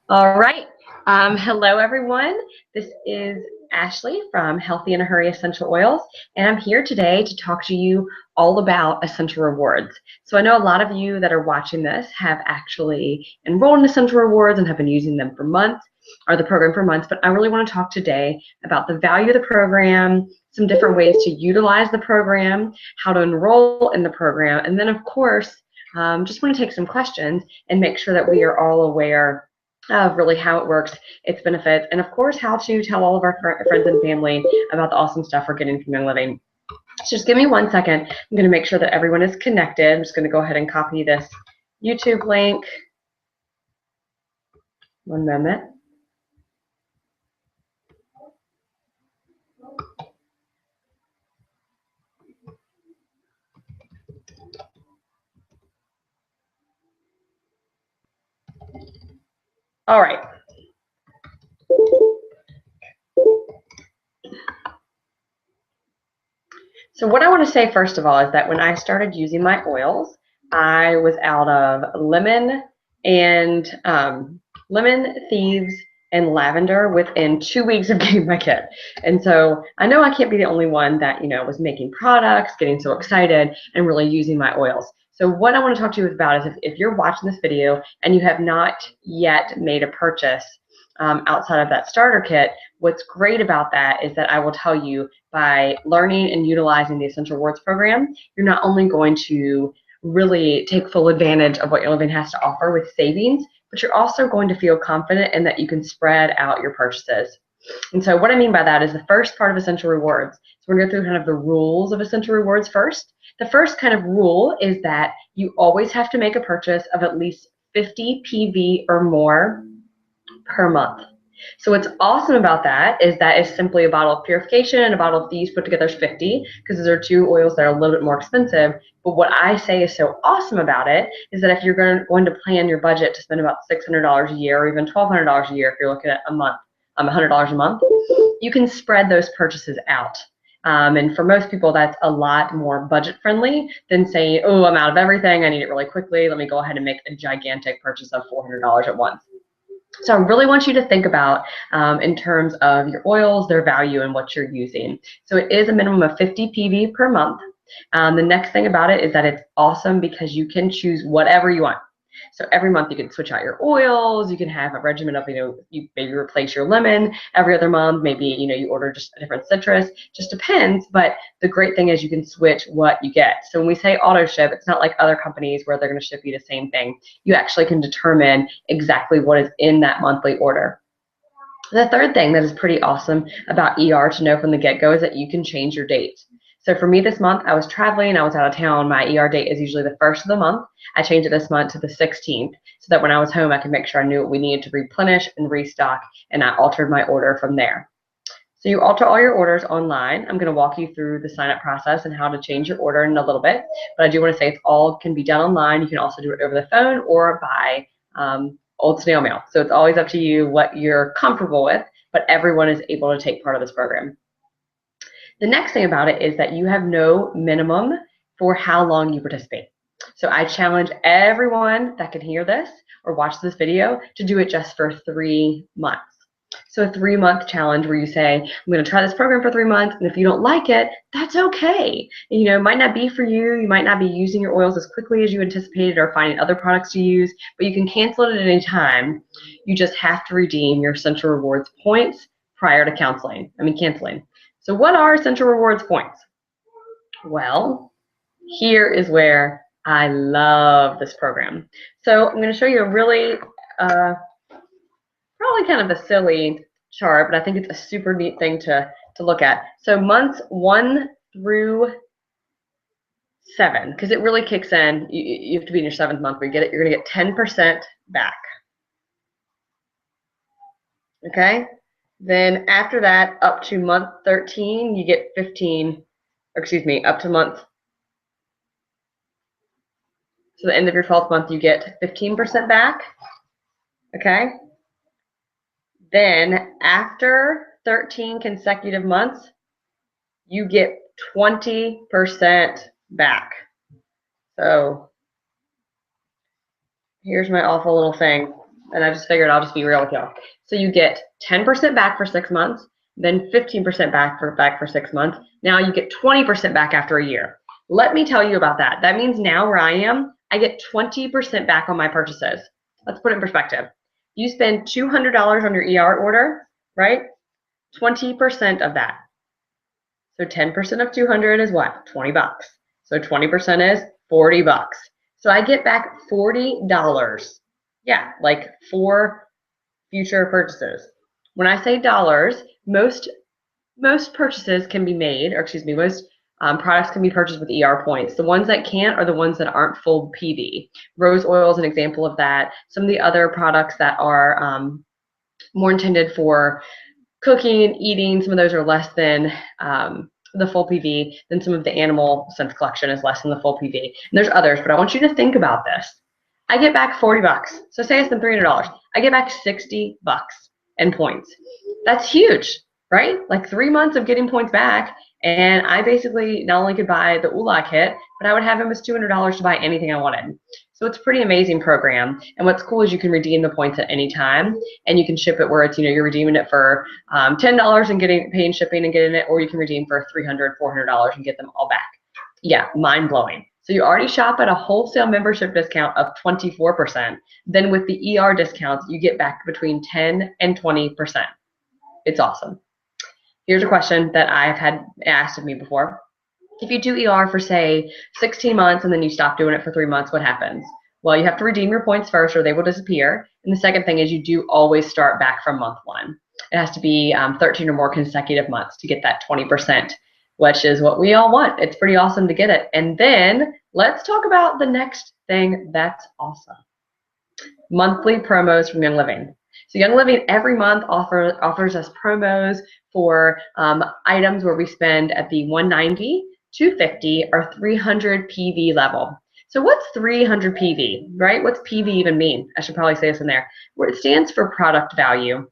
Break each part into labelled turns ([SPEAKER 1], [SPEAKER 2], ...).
[SPEAKER 1] All right. Hello, everyone. This is Ashley from Healthy in a Hurry Essential Oils, and I'm here today to talk to you all about Essential Rewards. So I know a lot of you that are watching this have actually enrolled in Essential Rewards and have been using them for months, or the program for months, but I really want to talk today about the value of the program, some different ways to utilize the program, how to enroll in the program, and then, of course, just want to take some questions and make sure that we are all aware of really how it works, its benefits, and of course how to tell all of our friends and family about the awesome stuff we're getting from Young Living. So just give me 1 second. I'm going to make sure that everyone is connected. I'm just going to go ahead and copy this YouTube link. 1 moment. All right. So what I want to say first of all is that when I started using my oils, I was out of lemon and lemon, thieves, and lavender within 2 weeks of getting my kit. And so I know I can't be the only one that was making products, getting so excited, and really using my oils. So what I want to talk to you about is if you're watching this video and you have not yet made a purchase outside of that starter kit, what's great about that is that I will tell you by learning and utilizing the Essential Rewards program, you're not only going to really take full advantage of what Young Living has to offer with savings, but you're also going to feel confident in that you can spread out your purchases. And so what I mean by that is the first part of Essential Rewards. So we're going to go through kind of the rules of Essential Rewards first. The first kind of rule is that you always have to make a purchase of at least 50 PV or more per month. So what's awesome about that is that it's simply a bottle of purification and a bottle of these put together is 50, because those are two oils that are a little bit more expensive. But what I say is so awesome about it is that if you're going to plan your budget to spend about $600 a year or even $1,200 a year if you're looking at a month, $100 a month, you can spread those purchases out. And for most people, that's a lot more budget friendly than saying, oh, I'm out of everything, I need it really quickly, let me go ahead and make a gigantic purchase of $400 at once. So I really want you to think about in terms of your oils, their value, and what you're using. So it is a minimum of 50 PV per month. The next thing about it is that it's awesome because you can choose whatever you want. So every month you can switch out your oils, you can have a regimen of, you maybe replace your lemon every other month, maybe, you order just a different citrus, just depends. But the great thing is you can switch what you get. So when we say auto ship, it's not like other companies where they're going to ship you the same thing. You actually can determine exactly what is in that monthly order. The third thing that is pretty awesome about ER to know from the get-go is that you can change your date. So for me this month, I was traveling, I was out of town. My ER date is usually the first of the month. I changed it this month to the 16th so that when I was home, I could make sure I knew what we needed to replenish and restock, and I altered my order from there. So you alter all your orders online. I'm going to walk you through the sign-up process and how to change your order in a little bit, but I do want to say it's all can be done online. You can also do it over the phone or by old snail mail. So it's always up to you what you're comfortable with, but everyone is able to take part of this program. The next thing about it is that you have no minimum for how long you participate. So I challenge everyone that can hear this or watch this video to do it just for 3 months. So a 3-month challenge where you say, I'm going to try this program for 3 months, and if you don't like it, that's okay. It might not be for you. You might not be using your oils as quickly as you anticipated or finding other products to use, but you can cancel it at any time. You just have to redeem your Essential Rewards points prior to canceling. So what are Essential Rewards points? Well, here is where I love this program. So I'm going to show you a really, probably kind of a silly chart, but I think it's a super neat thing to look at. So months 1 through 7, because it really kicks in. You have to be in your 7th month where you get it. You're going to get 10% back. Okay? Then after that, up to month 13, you get 15, or excuse me, up to month. So the end of your 12th month, you get 15% back. Okay? Then after 13 consecutive months, you get 20% back. So here's my awful little thing. and I just figured I'll just be real with y'all. So you get 10% back for 6 months, then 15% back for 6 months. Now you get 20% back after a year. Let me tell you about that. That means now where I am, I get 20% back on my purchases. Let's put it in perspective. You spend $200 on your ER order, right? 20% of that. So 10% of 200 is what? 20 bucks. So 20% is 40 bucks. So I get back $40. Yeah, like for future purchases. When I say dollars, most purchases can be made, or excuse me, most products can be purchased with ER points. The ones that can't are the ones that aren't full PV. Rose oil is an example of that. Some of the other products that are more intended for cooking and eating, some of those are less than the full PV. Then some of the animal sense collection is less than the full PV. And there's others, but I want you to think about this. I get back 40 bucks. So say I spend $300. I get back 60 bucks in points. That's huge, right? Like 3 months of getting points back. And I basically not only could buy the ULA kit, but I would have almost $200 to buy anything I wanted. So it's a pretty amazing program. And what's cool is you can redeem the points at any time, and you can ship it where it's, you're redeeming it for $10 and paying shipping and getting it, or you can redeem for $300, $400 and get them all back. Yeah, mind blowing. So you already shop at a wholesale membership discount of 24%. Then with the ER discounts, you get back between 10 and 20%. It's awesome. Here's a question that I've had asked of me before. If you do ER for, say, 16 months and then you stop doing it for 3 months, what happens? Well, you have to redeem your points first or they will disappear. And the second thing is you do always start back from month 1. It has to be 13 or more consecutive months to get that 20%, which is what we all want. It's pretty awesome to get it. And then let's talk about the next thing that's awesome. Monthly promos from Young Living. So Young Living every month offers us promos for items where we spend at the 190, 250, or 300 PV level. So what's 300 PV, right? What's PV even mean? I should probably say this in there. Where it stands for product value.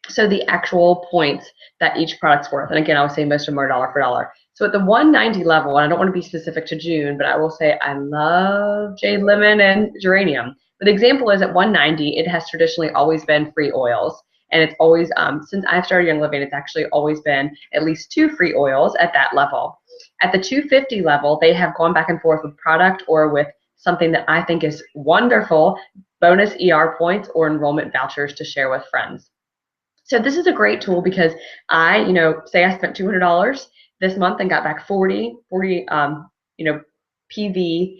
[SPEAKER 1] So the actual points that each product's worth. And again, I would say most of them are dollar for dollar. So at the 190 level, and I don't want to be specific to June, but I will say I love Jade Lemon and Geranium. But the example is at 190, it has traditionally always been free oils. And it's always, since I've started Young Living, it's actually always been at least 2 free oils at that level. At the 250 level, they have gone back and forth with product or with something that I think is wonderful, bonus ER points or enrollment vouchers to share with friends. So this is a great tool because I, say I spent $200 this month and got back 40 PV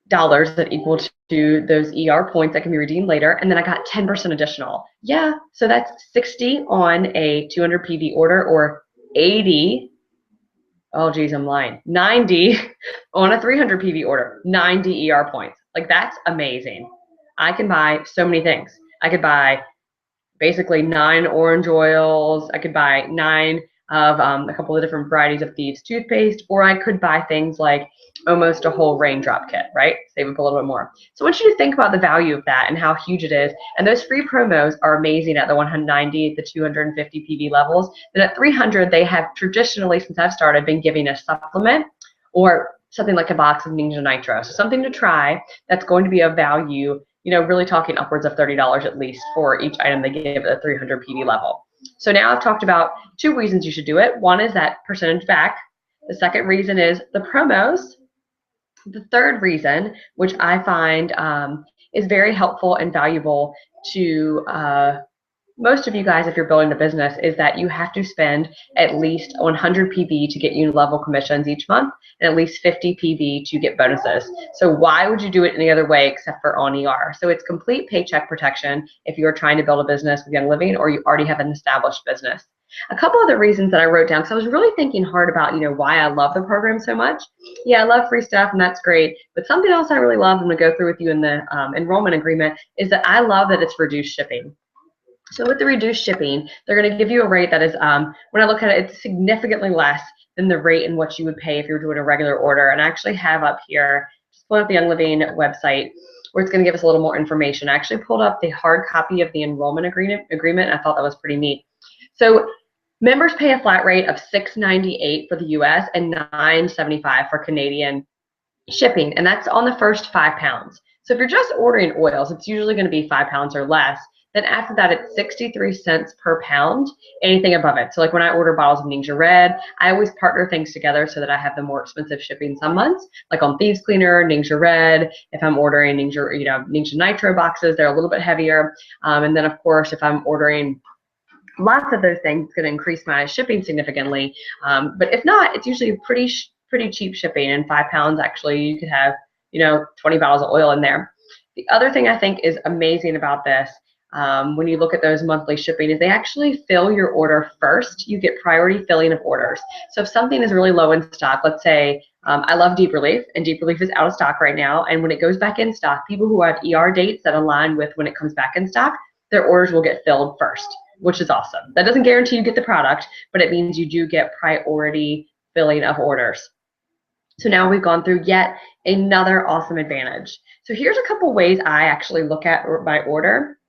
[SPEAKER 1] dollars that equal to those ER points that can be redeemed later, and then I got 10% additional. Yeah, so that's 60 on a 200 PV order, or 80, oh geez, I'm lying, 90 on a 300 PV order, 90 ER points. Like, that's amazing. I can buy so many things. I could buy basically 9 orange oils. I could buy 9 of a couple of different varieties of Thieves toothpaste, or I could buy things like almost a whole raindrop kit, right? Save up a little bit more. So I want you to think about the value of that and how huge it is. And those free promos are amazing at the 190, the 250 PV levels. Then at 300, they have traditionally, since I've started, been giving a supplement or something like a box of Ninja Nitro. So something to try that's going to be of value, really talking upwards of $30 at least for each item they give at the 300 PV level. So now I've talked about 2 reasons you should do it. One is that percentage back. The second reason is the promos. The third reason, which I find is very helpful and valuable to most of you guys, if you're building a business, is that you have to spend at least 100 PV to get level commissions each month, and at least 50 PV to get bonuses. So why would you do it any other way except for on ER? So it's complete paycheck protection if you're trying to build a business with Young Living or you already have an established business. A couple other reasons that I wrote down, because I was really thinking hard about, why I love the program so much. Yeah, I love free stuff, and that's great. But something else I really love, I'm going to go through with you in the enrollment agreement, is that I love that it's reduced shipping. So with the reduced shipping, they're going to give you a rate that is, when I look at it, it's significantly less than the rate in what you would pay if you were doing a regular order. And I actually have up here, just pull up the Young Living website, where it's going to give us a little more information. I actually pulled up the hard copy of the enrollment agreement, and I thought that was pretty neat. So members pay a flat rate of $6.98 for the US and $9.75 for Canadian shipping, and that's on the first 5 pounds. So if you're just ordering oils, it's usually going to be 5 pounds or less. Then after that, it's 63 cents per pound, anything above it. So like when I order bottles of Ningxia Red, I always partner things together so that I have the more expensive shipping some months, like on Thieves Cleaner, Ningxia Red. If I'm ordering Ningxia, Ningxia Nitro boxes, they're a little bit heavier. And then of course, if I'm ordering lots of those things, it's going to increase my shipping significantly. But if not, it's usually pretty cheap shipping. And 5 pounds, actually, you could have 20 bottles of oil in there. The other thing I think is amazing about this, when you look at those monthly shipping, is they actually fill your order first. You get priority filling of orders. So if something is really low in stock, let's say I love Deep Relief, and Deep Relief is out of stock right now. And when it goes back in stock, people who have ER dates that align with when it comes back in stock, their orders will get filled first, which is awesome. That doesn't guarantee you get the product, but it means you do get priority filling of orders. So now we've gone through yet another awesome advantage. So here's a couple ways I actually look at my order.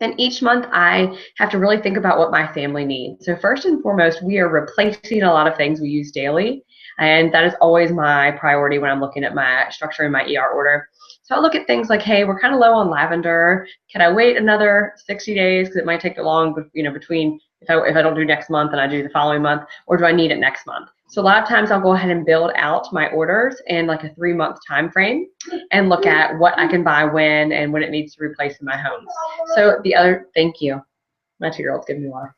[SPEAKER 1] And each month I have to really think about what my family needs. So first and foremost, we are replacing a lot of things we use daily. And that is always my priority when I'm looking at my structuring my ER order. So I look at things like, hey, we're kind of low on lavender. Can I wait another 60 days? Because it might take too long, between if I don't do next month and I do the following month, or do I need it next month? So a lot of times I'll go ahead and build out my orders in like a 3-month time frame and look at what I can buy when and when it needs to replace in my home. So thank you. My 2-year-old's giving me water.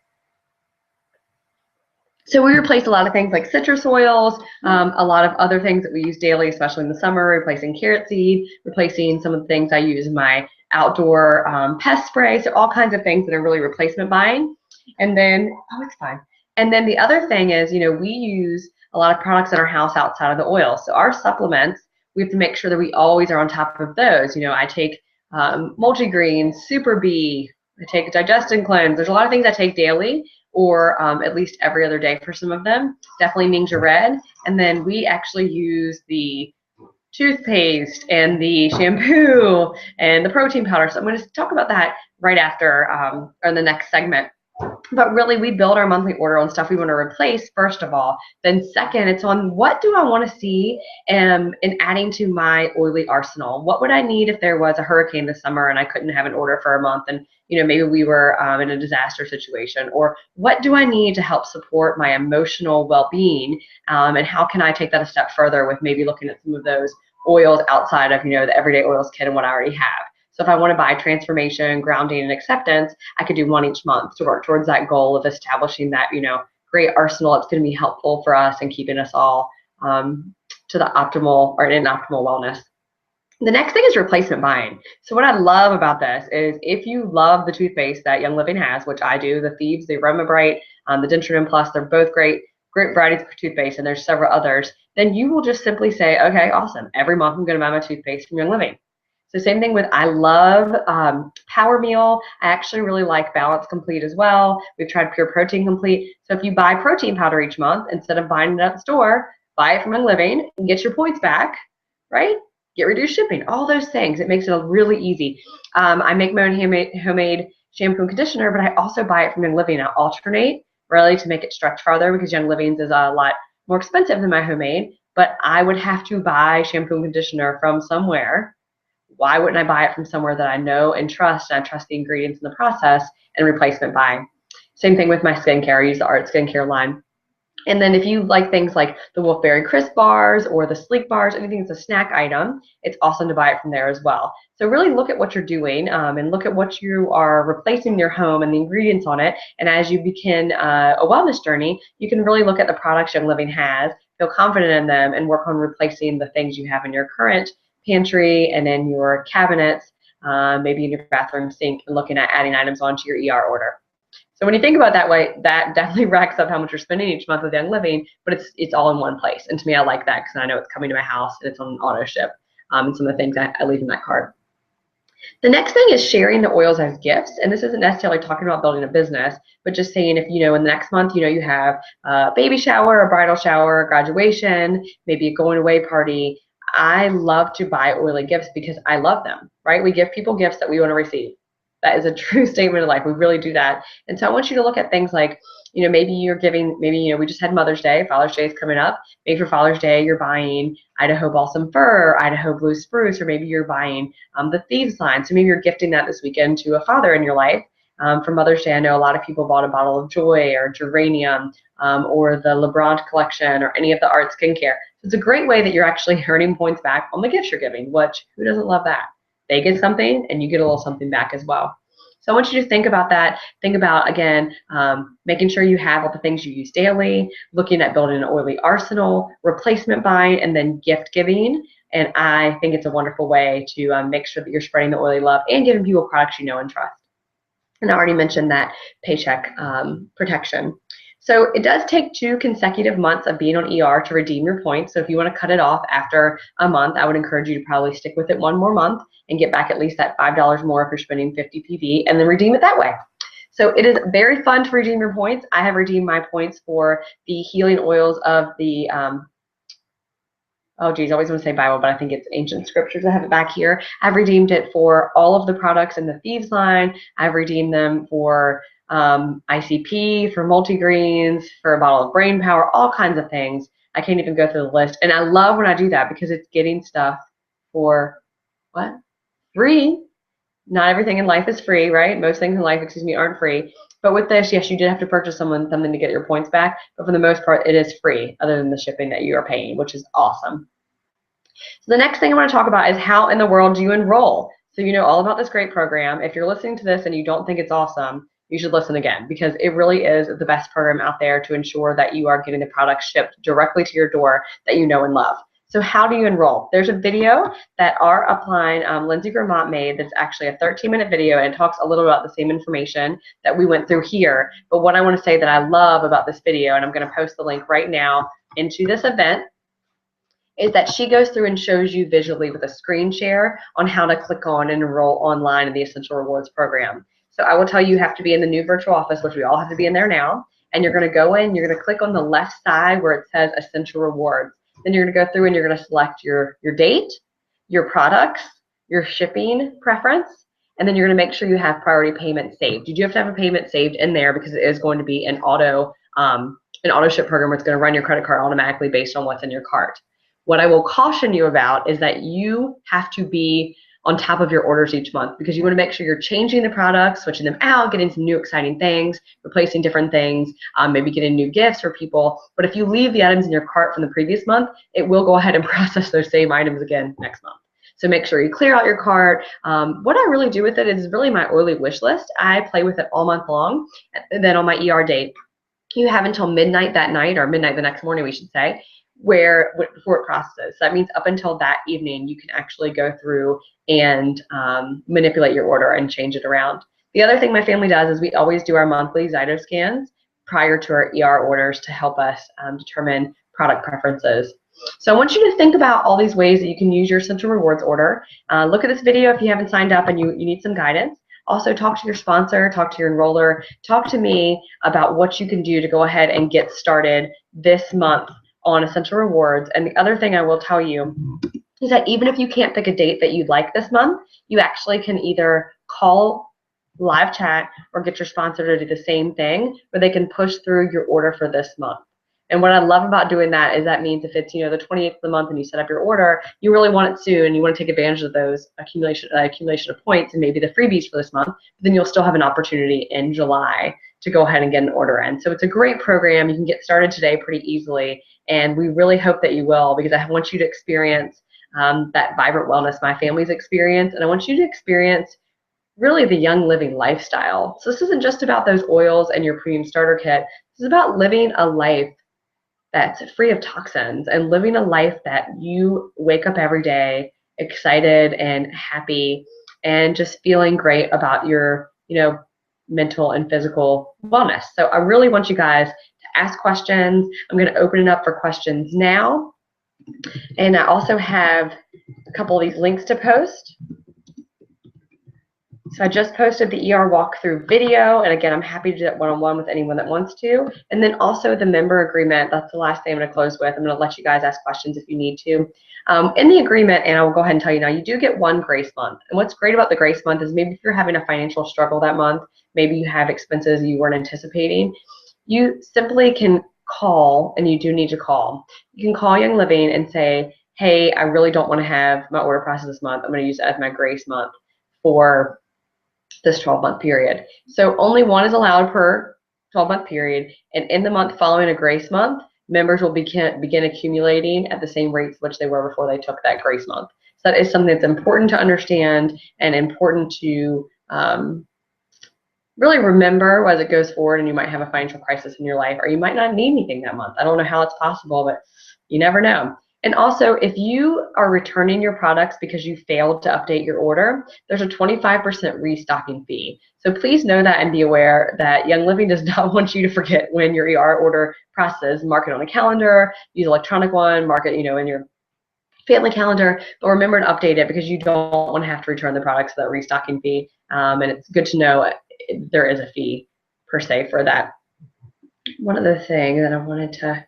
[SPEAKER 1] So we replace a lot of things like citrus oils, a lot of other things that we use daily, especially in the summer, replacing carrot seed, replacing some of the things I use in my outdoor pest spray, so all kinds of things that are really replacement buying. And then, it's fine. And then the other thing is, we use a lot of products in our house outside of the oil. So our supplements, we have to make sure that we always are on top of those. I take multigreen, Super B, I take Digest and Cleanse. There's a lot of things I take daily, or at least every other day for some of them. Definitely Ningxia Red. And then we actually use the toothpaste and the shampoo and the protein powder. So I'm going to talk about that right after, or in the next segment. But really, we build our monthly order on stuff we want to replace, first of all. Then second, it's on what do I want to see in adding to my oily arsenal. What would I need if there was a hurricane this summer and I couldn't have an order for a month, and maybe we were in a disaster situation? Or what do I need to help support my emotional well-being, and how can I take that a step further with maybe looking at some of those oils outside of the Everyday Oils kit and what I already have. So if I want to buy transformation, grounding, and acceptance, I could do one each month to work towards that goal of establishing that, great arsenal. It's going to be helpful for us and keeping us all to the optimal or in optimal wellness. The next thing is replacement buying. So what I love about this is if you love the toothpaste that Young Living has, which I do, the Thieves, the Aroma Bright, the Denture Plus, they're both great varieties of toothpaste, and there's several others, then you will just simply say, okay, awesome. Every month I'm going to buy my toothpaste from Young Living. So same thing with, I love Power Meal. I actually really like Balance Complete as well. We've tried Pure Protein Complete. So if you buy protein powder each month, instead of buying it at the store, buy it from Young Living and get your points back, right? Get reduced shipping, all those things. It makes it really easy. I make my own homemade shampoo and conditioner, but I also buy it from Young Living. I alternate really to make it stretch farther because Young Living's is a lot more expensive than my homemade, but I would have to buy shampoo and conditioner from somewhere. Why wouldn't I buy it from somewhere that I know and trust, and I trust the ingredients in the process, and replacement buying? Same thing with my skincare. I use the Art Skincare line. And then if you like things like the Wolfberry Crisp bars or the Sleek bars, anything that's a snack item, it's awesome to buy it from there as well. So really look at what you're doing and look at what you are replacing in your home and the ingredients on it. And as you begin a wellness journey, you can really look at the products Young Living has, feel confident in them, and work on replacing the things you have in your current pantry and in your cabinets, maybe in your bathroom sink, and looking at adding items onto your ER order. So when you think about it that way, that definitely racks up how much you're spending each month with Young Living, but it's all in one place. And to me, I like that because I know it's coming to my house and it's on auto ship, and some of the things I leave in that cart. The next thing is sharing the oils as gifts. And this isn't necessarily talking about building a business, but just saying if, in the next month, you have a baby shower, a bridal shower, graduation, maybe a going away party. I love to buy oily gifts because I love them, right? We give people gifts that we want to receive. That is a true statement of life. We really do that. And so I want you to look at things like, maybe you're giving, we just had Mother's Day. Father's Day is coming up. Maybe for Father's Day, you're buying Idaho Balsam Fir, Idaho Blue Spruce, or maybe you're buying the Thieves line. So maybe you're gifting that this weekend to a father in your life. For Mother's Day, I know a lot of people bought a bottle of Joy or Geranium or the LeBron collection or any of the art skincare. It's a great way that you're actually earning points back on the gifts you're giving, which who doesn't love that? They get something and you get a little something back as well. So I want you to think about that. Think about, again, making sure you have all the things you use daily, looking at building an oily arsenal, replacement buying, and then gift giving. And I think it's a wonderful way to make sure that you're spreading the oily love and giving people products you know and trust. And I already mentioned that paycheck protection. So it does take 2 consecutive months of being on ER to redeem your points. So if you want to cut it off after a month, I would encourage you to probably stick with it 1 more month and get back at least that $5 more if you're spending 50 PV, and then redeem it that way. So it is very fun to redeem your points. I have redeemed my points for the healing oils of the oh geez, I always want to say Bible, but I think it's ancient scriptures. I have it back here. I've redeemed it for all of the products in the Thieves line. I've redeemed them for ICP, for multigreens, for a bottle of brain power, all kinds of things. I can't even go through the list. And I love when I do that because it's getting stuff for what? Free. Not everything in life is free, right? Most things in life, aren't free. But with this, yes, you did have to purchase something to get your points back. But for the most part, it is free, other than the shipping that you are paying, which is awesome. So the next thing I want to talk about is how in the world do you enroll? So you know all about this great program. If you're listening to this and you don't think it's awesome, you should listen again, because it really is the best program out there to ensure that you are getting the products shipped directly to your door that you know and love. So how do you enroll? There's a video that our upline, Lindsay Gramont, made that's actually a 13-minute video, and it talks a little about the same information that we went through here. But what I want to say that I love about this video, and I'm going to post the link right now into this event, is that she goes through and shows you visually with a screen share on how to click on and enroll online in the Essential Rewards program. So I will tell you, you have to be in the new virtual office, which we all have to be in there now, and you're going to go in, you're going to click on the left side where it says Essential Rewards. Then you're going to go through and you're going to select your date, your products, your shipping preference, and then you're going to make sure you have priority payment saved. You do have to have a payment saved in there because it is going to be an auto ship program where it's going to run your credit card automatically based on what's in your cart. What I will caution you about is that you have to be on top of your orders each month, because you want to make sure you're changing the products, switching them out, getting some new exciting things, replacing different things, maybe getting new gifts for people. But if you leave the items in your cart from the previous month, it will go ahead and process those same items again next month. So make sure you clear out your cart. What I really do with it is really my oily wish list. I play with it all month long. And then on my ER date, you have until midnight that night, or midnight the next morning, we should say, before it processes. So that means up until that evening, you can actually go through and manipulate your order and change it around. The other thing my family does is we always do our monthly Zyto scans prior to our ER orders to help us determine product preferences. So I want you to think about all these ways that you can use your Essential Rewards order. Look at this video if you haven't signed up and you need some guidance. Also, talk to your sponsor, talk to your enroller, talk to me about what you can do to go ahead and get started this month on Essential Rewards. And the other thing I will tell you is that even if you can't pick a date that you'd like this month, you actually can either call live chat or get your sponsor to do the same thing, where they can push through your order for this month. And what I love about doing that is that means if it's the 28th of the month and you set up your order, you really want it soon and you want to take advantage of those accumulation of points and maybe the freebies for this month, but then you'll still have an opportunity in July to go ahead and get an order in. So it's a great program. You can get started today pretty easily, and we really hope that you will, because I want you to experience that vibrant wellness my family's experience, and I want you to experience really the young living lifestyle. So this isn't just about those oils and your premium starter kit. This is about living a life that's free of toxins and living a life that you wake up every day excited and happy and just feeling great about your mental and physical wellness. So I really want you guys to ask questions. I'm going to open it up for questions now. And I also have a couple of these links to post. So I just posted the ER walkthrough video, and again, I'm happy to do that one-on-one with anyone that wants to. And then also the member agreement, that's the last thing I'm going to close with. I'm going to let you guys ask questions if you need to. In the agreement, and I will go ahead and tell you now, you do get 1 grace month. And what's great about the grace month is maybe if you're having a financial struggle that month, maybe you have expenses you weren't anticipating, you simply can call, and you do need to call. You can call Young Living and say, hey, I really don't want to have my order process this month. I'm going to use it as my grace month for this 12-month period. So only one is allowed per 12-month period, and in the month following a grace month, members will begin accumulating at the same rates which they were before they took that grace month. So that is something that's important to understand and important to really remember as it goes forward, and you might have a financial crisis in your life, or you might not need anything that month. I don't know how it's possible, but you never know. And also, if you are returning your products because you failed to update your order, there's a 25% restocking fee. So please know that and be aware that Young Living does not want you to forget when your ER order process. Mark it on a calendar, use electronic one, mark it, in your family calendar, but remember to update it because you don't want to have to return the products for that restocking fee. And it's good to know there is a fee per se for that. One other thing that I wanted to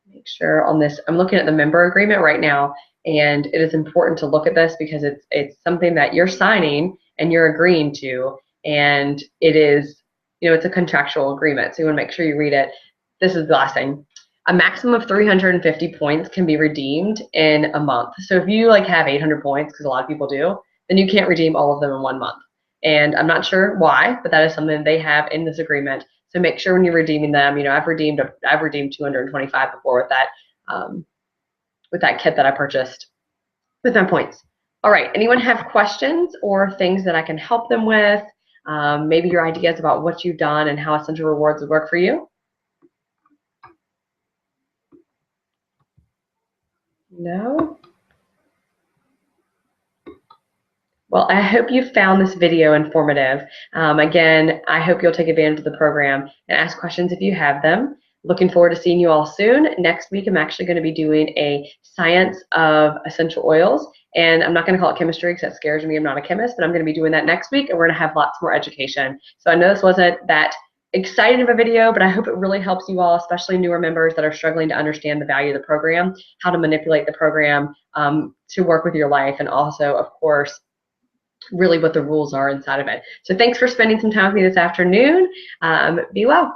[SPEAKER 1] make sure on this, I'm looking at the member agreement right now, and it is important to look at this because it's something that you're signing and you're agreeing to, and it is, it's a contractual agreement, so you want to make sure you read it. This is the last thing. A maximum of 350 points can be redeemed in a month. So if you have 800 points, because a lot of people do, then you can't redeem all of them in 1 month. And I'm not sure why, but that is something they have in this agreement. So make sure when you're redeeming them, I've redeemed 225 before with that kit that I purchased with my points. All right, anyone have questions or things that I can help them with? Maybe your ideas about what you've done and how Essential Rewards would work for you? No? Well, I hope you found this video informative. Again, I hope you'll take advantage of the program and ask questions if you have them. Looking forward to seeing you all soon. Next week, I'm actually going to be doing a science of essential oils, and I'm not going to call it chemistry because that scares me. I'm not a chemist, but I'm going to be doing that next week, and we're going to have lots more education. So I know this wasn't that exciting of a video, but I hope it really helps you all, especially newer members that are struggling to understand the value of the program, how to manipulate the program to work with your life, and also, of course, really what the rules are inside of it. So thanks for spending some time with me this afternoon. Be well.